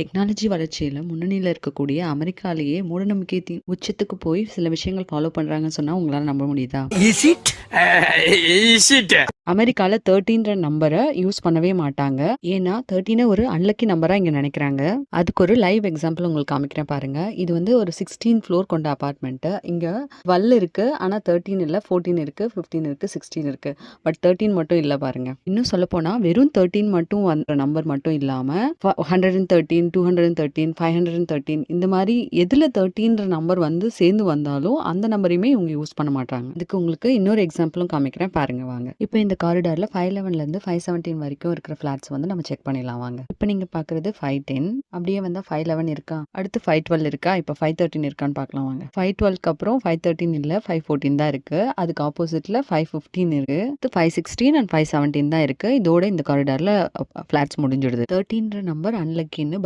Technology வளர்ச்சியில முன்னணியில இருக்கக்கூடிய அமெரிக்காலேயே மூடநம்பிக்கையத்தின் உச்சத்துக்கு போய் சில விஷயங்கள் ஃபாலோ பண்றாங்கன்னு சொன்னா உங்களால நம்ப முடியுதா? Is it? Is it? அமெரிக்கால 13ன்ற நம்பரை யூஸ் பண்ணவே மாட்டாங்க. ஏன்னா 13 ஒரு அன்லக்கி நம்பரா இங்க நினைக்கிறாங்க. அதுக்கு ஒரு லைவ் எக்ஸாம்பிள் உங்களுக்கு காமிக்கிறேன் பாருங்க. இது வந்து ஒரு 16 ஃப்ளோர் கொண்ட அபார்ட்மெண்ட். இங்க 12 இருக்கு. ஆனா 13 இல்ல, 14 இருக்கு, 15 இருக்கு, 16 இருக்கு. பட் 13 மட்டும் இல்ல பாருங்க. இன்னும் சொல்ல போனா வெறும் 13 மட்டும் வந்த நம்பர் மட்டும் இல்லாம 113, 213, 513 இந்த மாதிரி எதுல 13ன்ற நம்பர் வந்து சேர்ந்து வந்தாலும் அந்த நம்பரையுமே இவங்க யூஸ் பண்ண மாட்டாங்க. இதுக்கு உங்களுக்கு இன்னொரு எக்ஸாம்பிளும் காமிக்கிறேன் பாருங்க வாங்க. இப்போ இந்த காரிடார்ல 511ல இருந்து 517 வரைக்கும் இருக்கிற ஃபிளாட்ஸ் வந்து நம்ம செக் பண்ணிடலாம் வாங்க. இப்போ நீங்க பாக்குறது 510, அப்படியே வந்தா 511 இருக்கா, அடுத்து 512 இருக்கா, இப்போ 513 இருக்கான்னு பார்க்கலாம் வாங்க. 512க்கு அப்புறம் 513 இல்ல, 514 தான் இருக்கு. அதுக்கு ஆப்போசிட்ல 515 இருக்கு, 516 அண்ட் 517 தான் இருக்கு. இதோட இந்த காரிடார்ல ஃபிளாட்ஸ் முடிஞ்சிடுது. 13ன்ற நம்பர் அன்லக்கின்னு